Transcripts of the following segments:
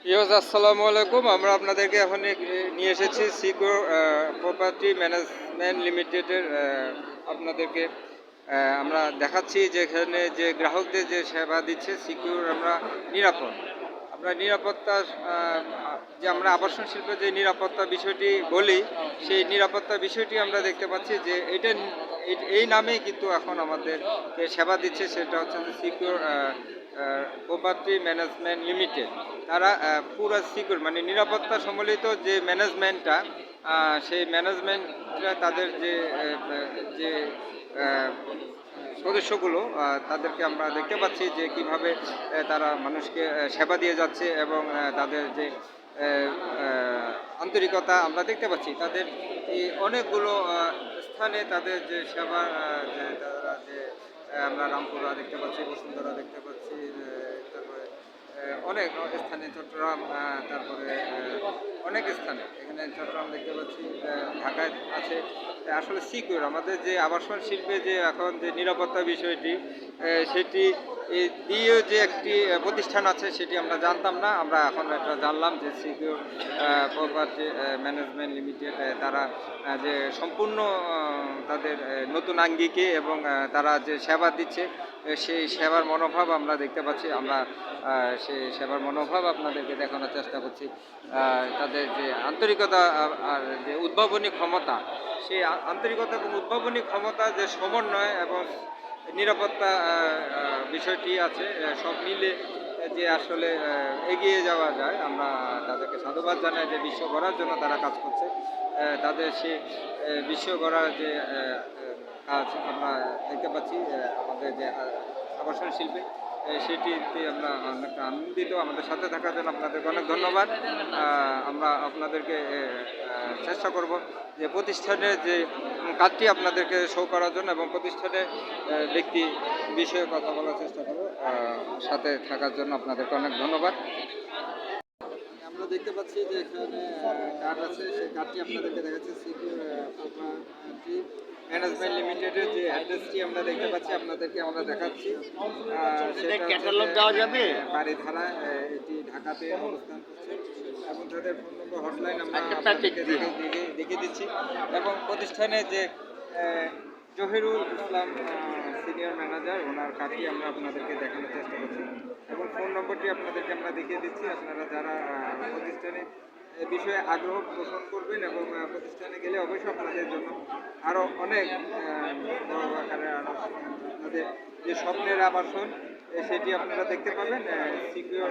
আসসালামু আলাইকুম। আমরা আপনাদেরকে এখন নিয়ে এসেছি সিকিউর প্রপার্টি ম্যানেজমেন্ট লিমিটেডের আপনাদেরকে আমরা দেখাচ্ছি যে এখানে যে গ্রাহকদের যে সেবা দিচ্ছে সিকিউর আমরা নিরাপদ। আমরা নিরাপত্তা যে আমরা আবাসন শিল্পের যে নিরাপত্তা বিষয়টি বলি, সেই নিরাপত্তা বিষয়টি আমরা দেখতে পাচ্ছি যে এটা এই নামেই কিন্তু এখন আমাদেরকে সেবা দিচ্ছে, সেটা হচ্ছে সিকিউর প্রপার্টি ম্যানেজমেন্ট লিমিটেড। তারা পুরো সিকিউর মানে নিরাপত্তা সম্বলিত যে ম্যানেজমেন্টটা, সেই ম্যানেজমেন্টটা তাদের যে আহ, সদস্যগুলো তাদেরকে আমরা দেখতে পাচ্ছি যে কিভাবে তারা মানুষকে সেবা দিয়ে যাচ্ছে এবং তাদের যে আন্তরিকতা আমরা দেখতে পাচ্ছি। তাদের এই অনেকগুলো স্থানে তাদের যে সেবা যে তারা যে আমরা রামপুরা দেখতে পাচ্ছি, বসুন্ধরা দেখতে পাচ্ছি, তারপরে অনেক স্থানে চট্টগ্রাম, তারপরে অনেক স্থানে এখানে চট্টগ্রাম দেখতে পাচ্ছি, ঢাকায় আছে। আসলে সিকিউর আমাদের যে আবাসন শিল্পে যে এখন যে নিরাপত্তা বিষয়টি, সেটি দিয়েও যে একটি প্রতিষ্ঠান আছে সেটি আমরা জানতাম না। আমরা এখন এটা জানলাম যে সিকিউর প্রপার্টি ম্যানেজমেন্ট লিমিটেড তারা যে সম্পূর্ণ তাদের নতুন আঙ্গিকে এবং তারা যে সেবা দিচ্ছে, সেই সেবার মনোভাব আমরা দেখতে পাচ্ছি। আমরা সেই সেবার মনোভাব আপনাদেরকে দেখানোর চেষ্টা করছি। তাদের যে আন্তরিকতা আর যে উদ্ভাবনী ক্ষমতা, সেই আন্তরিকতা এবং উদ্ভাবনী ক্ষমতা যে সমন্বয় এবং নিরাপত্তা বিষয়টি আছে, সব মিলে যে আসলে এগিয়ে যাওয়া যায়। আমরা তাদেরকে সাধুবাদ জানাই যে বিশ্ব গড়ার জন্য তারা কাজ করছে। তাদের সে বিশ্ব গড়ার যে কাজ আমরা দেখতে পাচ্ছি আমাদের যে আবাসন শিল্পে, সেটিতে আমরা অনেকটা আনন্দিত। আমাদের সাথে থাকার জন্য আপনাদেরকে অনেক ধন্যবাদ। আমরা আপনাদেরকে চেষ্টা করব যে প্রতিষ্ঠানের যে কাজটি আপনাদেরকে শো করার জন্য এবং প্রতিষ্ঠানের ব্যক্তি বিষয়ে কথা বলার চেষ্টা করব। সাথে থাকার জন্য আপনাদেরকে অনেক ধন্যবাদ। আমরা দেখতে পাচ্ছি যে এখানে কার্ড আছে, সেই কার্ডটি আপনাদেরকে দেখাচ্ছে সিকিউর প্রপার্টি ম্যানেজমেন্ট লিমিটেডের যে অ্যাড্রেসটি আমরা দেখতে পাচ্ছি, আপনাদেরকে আমরা দেখাচ্ছি। ক্যাটালগ দেওয়া যাবে বাড়িধারা, এটি ঢাকাতে অবস্থান করছে এবং তাদের ফোন নম্বর হটলাইন আমরা একটা আপনাদেরকে প্যাকেট দেখিয়ে দিচ্ছি এবং প্রতিষ্ঠানে যে জহিরুল ইসলাম সিনিয়র ম্যানেজার, ওনার কার্ডটি আমরা আপনাদেরকে দেখানোর চেষ্টা করছি এবং ফোন নম্বরটি আপনাদেরকে আমরা দেখিয়ে দিচ্ছি। আপনারা যারা প্রতিষ্ঠানে বিষয়ে আগ্রহ পোষণ করবেন এবং প্রতিষ্ঠানে গেলে অবশ্যই আপনাদের জন্য আরও অনেক বড় আকারে আরও আপনাদের যে স্বপ্নের আবাসন, সেটি আপনারা দেখতে পাবেন সিকিউর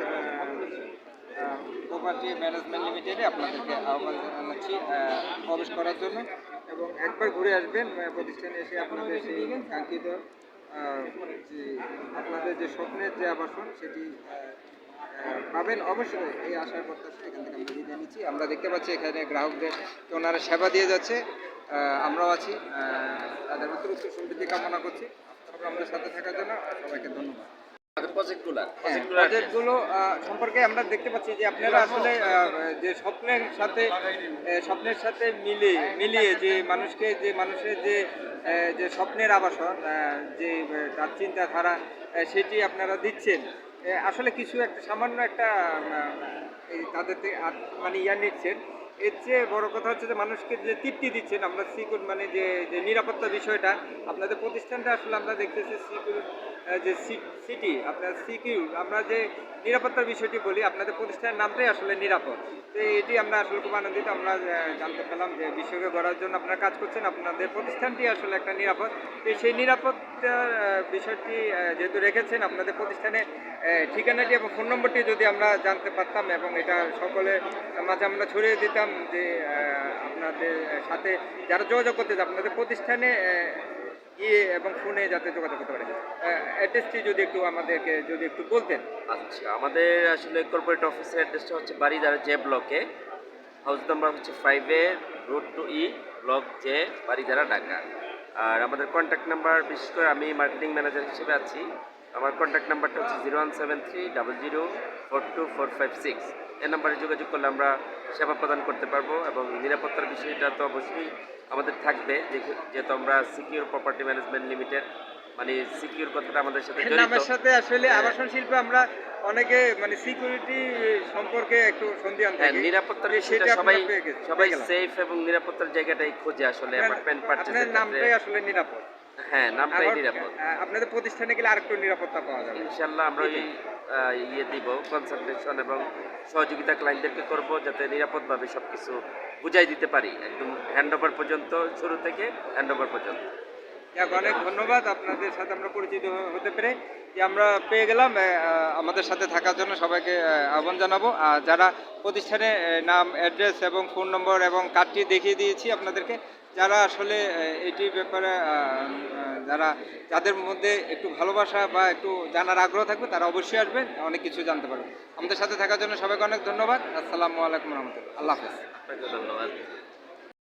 প্রপার্টি ম্যানেজমেন্ট লিমিটেডে। আপনাদেরকে আহ্বান জানাচ্ছি প্রবেশ করার জন্য এবং একবার ঘুরে আসবেন প্রতিষ্ঠানে এসে আপনাদের সেই কাঙ্ক্ষিত যে আপনাদের যে স্বপ্নের যে আবাসন, সেটি পাবেন অবশ্যই। এই আশার প্রত্যাশা এখান থেকে আমরা বিদায় নিচ্ছি। আমরা দেখতে পাচ্ছি এখানে গ্রাহকদের ওনারা সেবা দিয়ে যাচ্ছে, আমরাও আছি। তাদের উত্তর সমৃদ্ধি কামনা করছি। আপনারা আমাদের সাথে থাকার জন্য সবাইকে ধন্যবাদ। প্রজেক্টগুলো সম্পর্কে আমরা দেখতে পাচ্ছি যে আপনারা আসলে যে স্বপ্নের সাথে মিলিয়ে যে মানুষের যে স্বপ্নের আবাসন, যে তার চিন্তাধারা, সেটি আপনারা দিচ্ছেন। আসলে কিছু একটা সামান্য একটা তাদের থেকে মানে নিচ্ছেন। এর চেয়ে বড় কথা হচ্ছে যে মানুষকে যে তৃপ্তি দিচ্ছেন। আমরা সিকিউর মানে যে নিরাপত্তা বিষয়টা, আপনাদের প্রতিষ্ঠানটা আসলে আমরা দেখতেছি সিকিউর যে সিটি, আপনার সিকিউর আমরা যে নিরাপত্তার বিষয়টি বলি, আপনাদের প্রতিষ্ঠানের নামটাই আসলে নিরাপদ। তো এটি আমরা আসলে খুব আনন্দিত। আমরা জানতে পেলাম যে বিশ্বকে গড়ার জন্য আপনারা কাজ করছেন, আপনাদের প্রতিষ্ঠানটি আসলে একটা নিরাপদ। তো সেই নিরাপত্তার বিষয়টি যেহেতু রেখেছেন, আপনাদের প্রতিষ্ঠানে ঠিকানাটি এবং ফোন নম্বরটি যদি আমরা জানতে পারতাম এবং এটা সকলের মাঝে আমরা ছড়িয়ে দিতাম যে আপনাদের সাথে যারা যোগাযোগ করতে চায় আপনাদের প্রতিষ্ঠানে গিয়ে এবং ফোনে যাতে যোগাযোগ করতে পারে, অ্যাড্রেসটি যদি একটু আমাদেরকে যদি একটু বলতেন। আচ্ছা, আমাদের আসলে কর্পোরেট অফিসের অ্যাড্রেসটা হচ্ছে বাড়িধারা জে ব্লকে, হাউস নাম্বার হচ্ছে 5A, রোড টু ই, ব্লক জে, বাড়িধারা, ঢাকা। আর আমাদের কন্ট্যাক্ট নাম্বার, বিশেষ করে আমি মার্কেটিং ম্যানেজার হিসেবে আছি, আমার কন্ট্যাক্ট নাম্বারটা হচ্ছে 0173004246। এই নাম্বারে যোগাযোগ করলে আমরা সেবা প্রদান করতে পারবো এবং নিরাপত্তার বিষয়টা তো অবশ্যই আমাদের থাকবে, যেহেতু আমরা সিকিউর প্রপার্টি ম্যানেজমেন্ট লিমিটেড। মানে সিকিউর কথাটা আমাদের সাথে জড়িত। নামের সাথে আসলে হ্যাঁ। আবাসন শিল্পে আমরা অনেকে মানে সিকিউরিটি সম্পর্কে একটু সন্দিহান হ্যাঁ, থাকি। নিরাপত্তার যে বিষয়টা সেটা সবাই আপনারা পেয়ে গেছেন, সবাই পেয়ে গেলাম। সেফ এবং নিরাপত্তার জায়গাটাই খোঁজে আসলে অ্যাপার্টমেন্ট পারচেজের আপনার ক্ষেত্রে। নামটাই আসলে নিরাপদ। হ্যাঁ, নামটাই আবার নিরাপদ। আপনাদের প্রতিষ্ঠানে গেলে আরেকটু নিরাপত্তা পাওয়া যাবে। ইনশাল্লাহ আমরা ওই ইয়ে দিব কনসালটেশন এবং সহযোগিতা ক্লায়েন্টদেরকে করব যাতে নিরাপদভাবে সব কিছু বুঝাই দিতে পারি একদম হ্যান্ডওভার পর্যন্ত, শুরু থেকে হ্যান্ডওভার পর্যন্ত। যাক, অনেক ধন্যবাদ আপনাদের সাথে আমরা পরিচিত হতে পেরে। যে আমরা পেয়ে গেলাম, আমাদের সাথে থাকার জন্য সবাইকে আহ্বান জানাবো। আর যারা প্রতিষ্ঠানে নাম, অ্যাড্রেস এবং ফোন নম্বর এবং কার্ডটি দেখিয়ে দিয়েছি আপনাদেরকে, যারা আসলে এটির ব্যাপারে যারা যাদের মধ্যে একটু ভালোবাসা বা একটু জানার আগ্রহ থাকবে তারা অবশ্যই আসবেন, অনেক কিছু জানতে পারবেন। আমাদের সাথে থাকার জন্য সবাইকে অনেক ধন্যবাদ। আসসালামু আলাইকুম রহমতুল্লাহ। আল্লাহ হাফেজ। আপনাকে ধন্যবাদ।